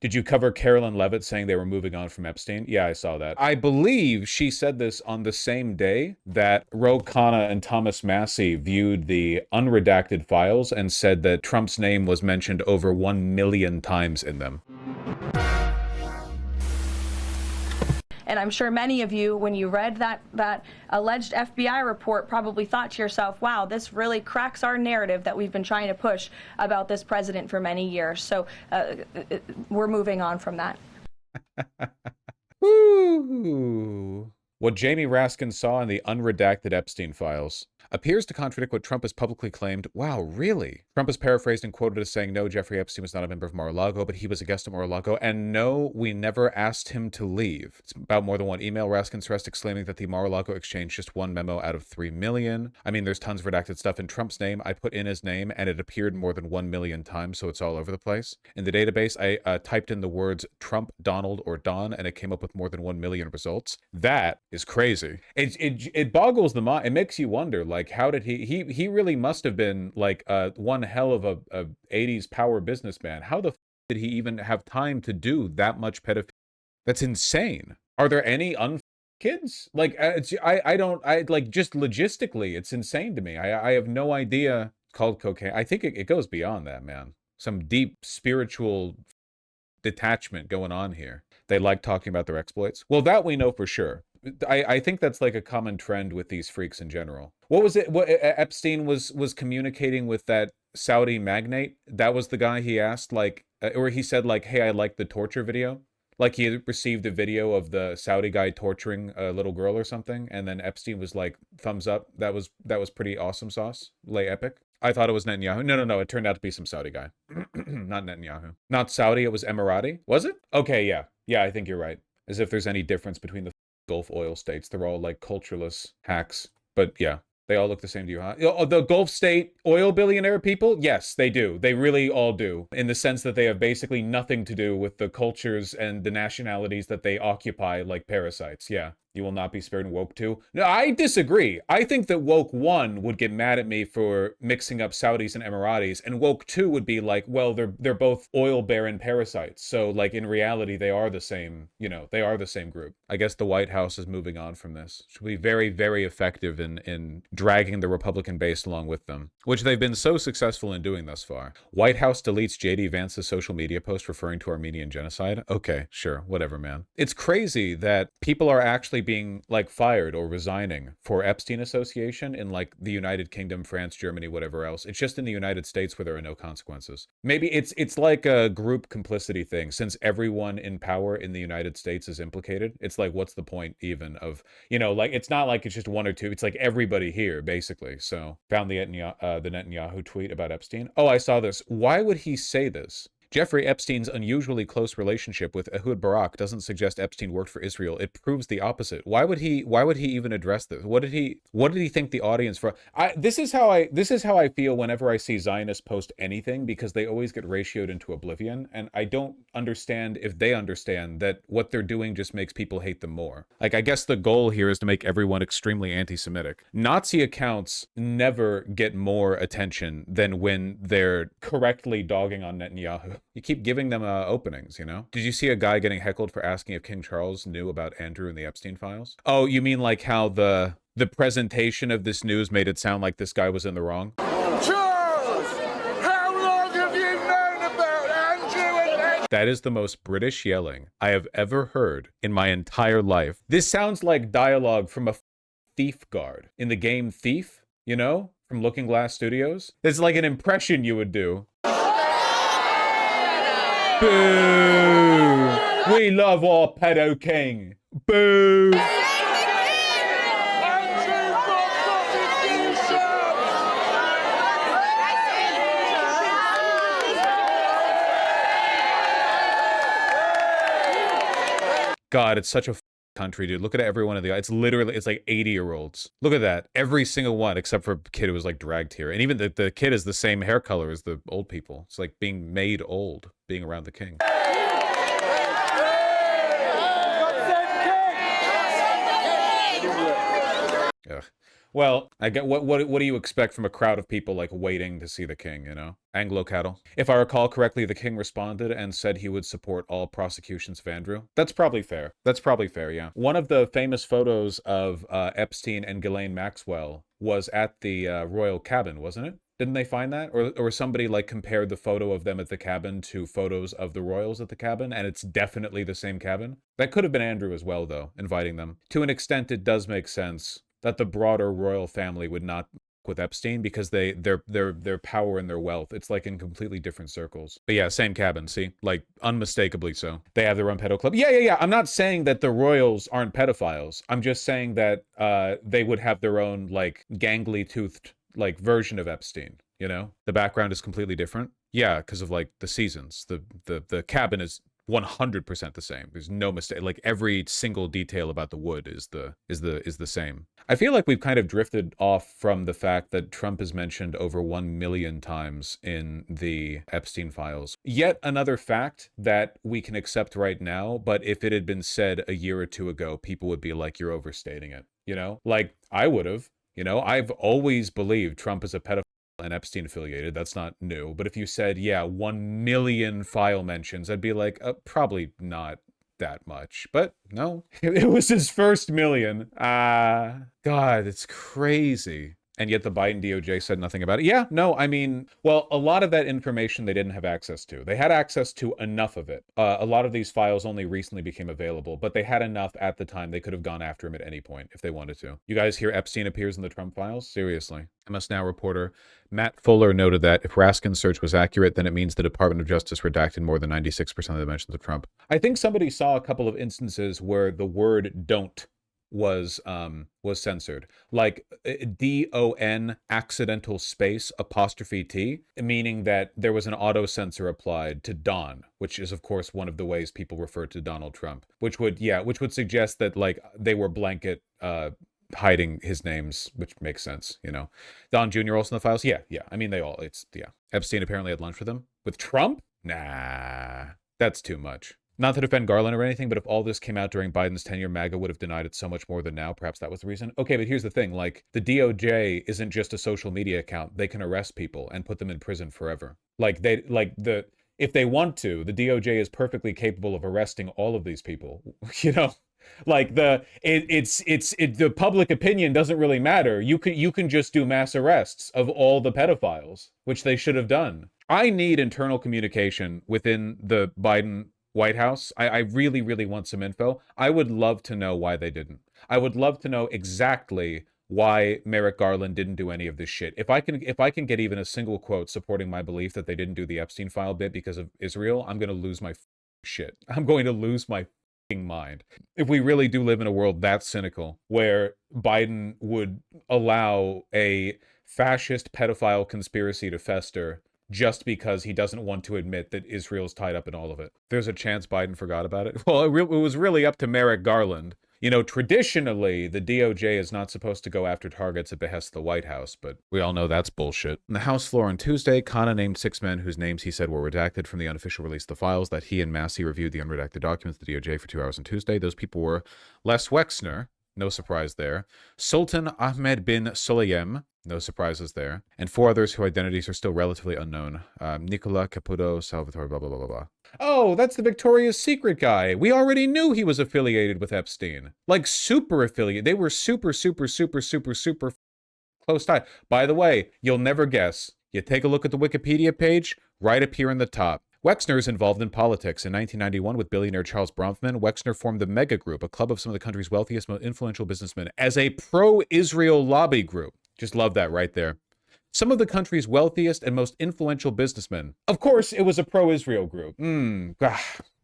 Did you cover Carolyn Levitt saying they were moving on from Epstein? Yeah, I saw that. I believe she said this on the same day that Ro Khanna and Thomas Massie viewed the unredacted files and said that Trump's name was mentioned over 1 million times in them. And I'm sure many of you, when you read that alleged FBI report, probably thought to yourself, wow, this really cracks our narrative that we've been trying to push about this president for many years. So we're moving on from that. Woo! What Jamie Raskin saw in the unredacted Epstein files appears to contradict what Trump has publicly claimed. Wow, really? Trump is paraphrased and quoted as saying, no, Jeffrey Epstein was not a member of Mar-a-Lago, but he was a guest at Mar-a-Lago, and no, we never asked him to leave. It's about more than one email. Raskin stressed, exclaiming that the Mar-a-Lago exchanged just one memo out of 3 million. I mean, there's tons of redacted stuff in Trump's name. I put in his name, and it appeared more than 1 million times, so it's all over the place. In the database, I typed in the words Trump, Donald, or Don, and it came up with more than 1 million results. That is crazy. It boggles the mind. It makes you wonder, like, how did he really must have been like one hell of a 80s power businessman. How the did he even have time to do that much pedophilia? That's insane. Are there any kids? Like, I don't like, just logistically, it's insane to me. I have no idea. It's called cocaine. I think it goes beyond that, man. Some deep spiritual detachment going on here. They like talking about their exploits. Well, that we know for sure. I think that's like a common trend with these freaks in general. What was it? What Epstein was communicating with that Saudi magnate? That was the guy he asked, like, or he said, like, hey, I like the torture video. Like, he had received a video of the Saudi guy torturing a little girl or something, and then Epstein was like, thumbs up. That was pretty awesome sauce. Lay epic. I thought it was Netanyahu. No. It turned out to be some Saudi guy. Not Netanyahu. Not Saudi. It was Emirati. Was it? Okay, yeah. Yeah, I think you're right. As if there's any difference between the Gulf oil states. They're all like cultureless hacks. But yeah, they all look the same to you, huh? The Gulf state oil billionaire people? Yes, they do. They really all do. In the sense that they have basically nothing to do with the cultures and the nationalities that they occupy, like parasites. Yeah. You will not be spared in woke 2. No, I disagree. I think that woke 1 would get mad at me for mixing up Saudis and Emiratis, and woke 2 would be like, well, they're both oil baron parasites. So, like, in reality, they are the same, you know, they are the same group. I guess the White House is moving on from this. Should be very, very effective in dragging the Republican base along with them, which they've been so successful in doing thus far. White House deletes J.D. Vance's social media post referring to Armenian genocide. Okay, sure, whatever, man. It's crazy that people are actually being like fired or resigning for Epstein association in like the United Kingdom, France, Germany, whatever else. It's just in the United States where there are no consequences. Maybe it's like a group complicity thing. Since everyone in power in the United States is implicated, it's like, what's the point even of, you know, like, it's not like it's just one or two. It's like everybody here, basically. So found the Netanyahu tweet about Epstein. Oh, I saw this. Why would he say this? Jeffrey Epstein's unusually close relationship with Ehud Barak doesn't suggest Epstein worked for Israel. It proves the opposite. Why would he even address this? What did he think the audience for? This is how I feel whenever I see Zionists post anything, because they always get ratioed into oblivion, and I don't understand if they understand that what they're doing just makes people hate them more. Like, I guess the goal here is to make everyone extremely anti-Semitic. Nazi accounts never get more attention than when they're correctly dogging on Netanyahu. You keep giving them openings, you know? Did you see a guy getting heckled for asking if King Charles knew about Andrew and the Epstein files? Oh, you mean like how the presentation of this news made it sound like this guy was in the wrong? Charles! How long have you known about Andrew and Epstein? That is the most British yelling I have ever heard in my entire life. This sounds like dialogue from a thief guard in the game Thief, you know? From Looking Glass Studios. It's like an impression you would do. Boo! We love our pedo king. Boo! God, it's such a country, dude. Look at every one of the, it's like 80-year-olds. Look at that. Every single one, except for a kid who was like dragged here. And even the kid is the same hair color as the old people. It's like being made old, being around the king. Ugh. Well, I get what do you expect from a crowd of people like waiting to see the king, you know? Anglo cattle. If I recall correctly, the king responded and said he would support all prosecutions of Andrew. That's probably fair. That's probably fair, yeah. One of the famous photos of Epstein and Ghislaine Maxwell was at the royal cabin, wasn't it? Didn't they find that? Or somebody like compared the photo of them at the cabin to photos of the royals at the cabin, and it's definitely the same cabin? That could have been Andrew as well, though, inviting them. To an extent, it does make sense that the broader royal family would not with Epstein because their power and their wealth, it's like in completely different circles. But yeah, same cabin, see? Like unmistakably so. They have their own pedo club. Yeah. I'm not saying that the royals aren't pedophiles. I'm just saying that they would have their own like gangly toothed like version of Epstein, you know? The background is completely different. Yeah, because of like the seasons. The cabin is 100% the same. There's no mistake. Like every single detail about the wood is the same. I feel like we've kind of drifted off from the fact that Trump is mentioned over 1 million times in the Epstein files. Yet another fact that we can accept right now, but if it had been said a year or two ago, people would be like, you're overstating it. You know, like I would have. You know, I've always believed Trump is a pedophile and Epstein affiliated. That's not new. But if you said, yeah, 1 million file mentions, I'd be like, probably not that much. But no, it was his first million. God, it's crazy. And yet the Biden DOJ said nothing about it. Yeah, no, I mean, well, a lot of that information they didn't have access to. They had access to enough of it. A lot of these files only recently became available, but they had enough at the time. They could have gone after him at any point if they wanted to. You guys hear Epstein appears in the Trump files? Seriously. MS Now reporter Matt Fuller noted that if Raskin's search was accurate, then it means the Department of Justice redacted more than 96% of the mentions of Trump. I think somebody saw a couple of instances where the word don't was censored, like DON accidental space apostrophe T, meaning that there was an auto censor applied to Don, which is of course one of the ways people refer to Donald Trump, which would suggest that like they were blanket hiding his names, which makes sense, you know. Don Jr. also in the files. Yeah. I mean, Epstein apparently had lunch with him. With Trump? Nah, that's too much. Not to defend Garland or anything, but if all this came out during Biden's tenure, MAGA would have denied it so much more than now. Perhaps that was the reason. Okay, but here's the thing. Like, the DOJ isn't just a social media account. They can arrest people and put them in prison forever. If they want to, the DOJ is perfectly capable of arresting all of these people. You know? Like the public opinion doesn't really matter. You can just do mass arrests of all the pedophiles, which they should have done. I need internal communication within the Biden White House. I really, really want some info. I would love to know why they didn't. I would love to know exactly why Merrick Garland didn't do any of this shit. If I can get even a single quote supporting my belief that they didn't do the Epstein file bit because of Israel, I'm going to lose my shit. I'm going to lose my mind. If we really do live in a world that cynical, where Biden would allow a fascist pedophile conspiracy to fester just because he doesn't want to admit that Israel's tied up in all of it. There's a chance Biden forgot about it. Well, it was really up to Merrick Garland. You know, traditionally, the DOJ is not supposed to go after targets at behest of the White House, but we all know that's bullshit. On the House floor on Tuesday, Khanna named 6 men whose names he said were redacted from the unofficial release of the files, that he and Massey reviewed the unredacted documents of the DOJ for 2 hours on Tuesday. Those people were Les Wexner, no surprise there, Sultan Ahmed bin Soleim, no surprises there, and 4 others whose identities are still relatively unknown. Nicola Caputo, Salvatore, blah, blah, blah, blah, blah. Oh, that's the Victoria's Secret guy. We already knew he was affiliated with Epstein. Like, super affiliated. They were super close tie. By the way, you'll never guess. You take a look at the Wikipedia page, right up here in the top. Wexner is involved in politics. In 1991, with billionaire Charles Bronfman, Wexner formed the Mega Group, a club of some of the country's wealthiest, most influential businessmen, as a pro-Israel lobby group. Just love that right there. Some of the country's wealthiest and most influential businessmen. Of course, it was a pro-Israel group.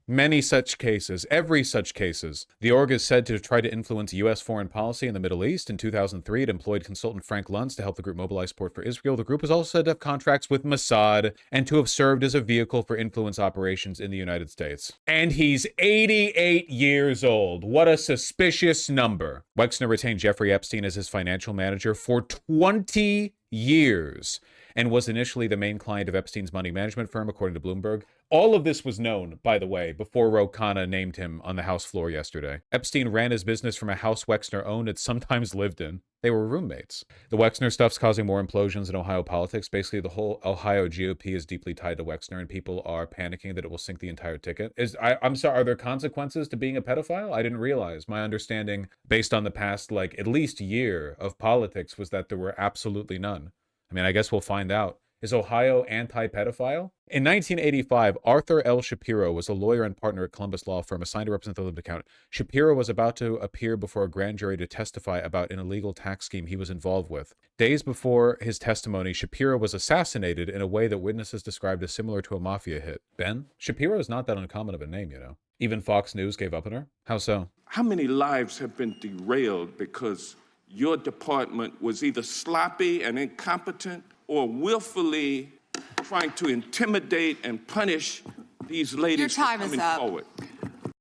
Many such cases, every such cases. The org is said to try to influence U.S. foreign policy in the Middle East. In 2003, it employed consultant Frank Luntz to help the group mobilize support for Israel. The group is also said to have contracts with Mossad and to have served as a vehicle for influence operations in the United States. And he's 88 years old. What a suspicious number. Wexner retained Jeffrey Epstein as his financial manager for 20 years and was initially the main client of Epstein's money management firm, according to Bloomberg. All of this was known, by the way, before Ro Khanna named him on the House floor yesterday. Epstein ran his business from a house Wexner owned and sometimes lived in. They were roommates. The Wexner stuff's causing more implosions in Ohio politics. Basically, the whole Ohio GOP is deeply tied to Wexner, and people are panicking that it will sink the entire ticket. I'm sorry, are there consequences to being a pedophile? I didn't realize. My understanding, based on the past, like, at least year of politics, was that there were absolutely none. I mean, I guess we'll find out. Is Ohio anti-pedophile? In 1985, Arthur L. Shapiro was a lawyer and partner at Columbus law firm assigned to represent the limited account. Shapiro was about to appear before a grand jury to testify about an illegal tax scheme he was involved with. Days before his testimony, Shapiro was assassinated in a way that witnesses described as similar to a Mafia hit. Ben? Shapiro is not that uncommon of a name, you know. Even Fox News gave up on her? How so? How many lives have been derailed because your department was either sloppy and incompetent or willfully trying to intimidate and punish these ladies for coming forward?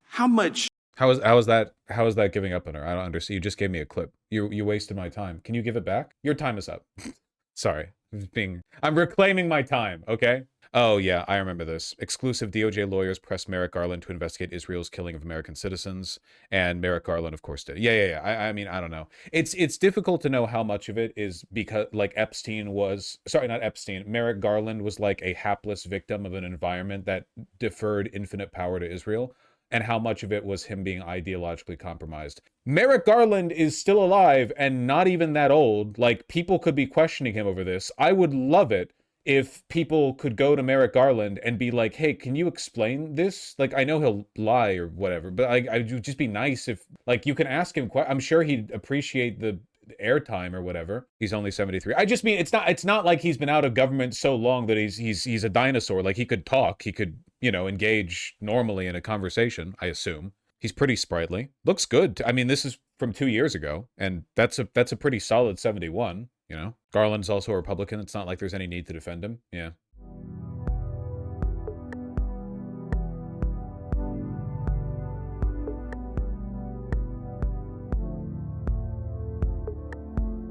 How much? How is that giving up on her? I don't understand. You just gave me a clip. You wasted my time. Can you give it back? Your time is up. Sorry. I'm reclaiming my time, okay? Oh, yeah, I remember this. Exclusive DOJ lawyers pressed Merrick Garland to investigate Israel's killing of American citizens, and Merrick Garland, of course, did. Yeah. I mean, I don't know. It's difficult to know how much of it is because, like, Merrick Garland was like a hapless victim of an environment that deferred infinite power to Israel, and how much of it was him being ideologically compromised. Merrick Garland is still alive and not even that old. Like, people could be questioning him over this. I would love it if people could go to Merrick Garland and be like, hey, can you explain this? Like, I know he'll lie or whatever, but I would just be nice if, like, you can ask him. I'm sure he'd appreciate the airtime or whatever. He's only 73. I just mean, it's not like he's been out of government so long that he's a dinosaur. Like, he could talk. He could, engage normally in a conversation, I assume. He's pretty sprightly. Looks good. I mean, this is from 2 years ago, and that's a pretty solid 71. Garland's also a Republican. It's not like there's any need to defend him. Yeah.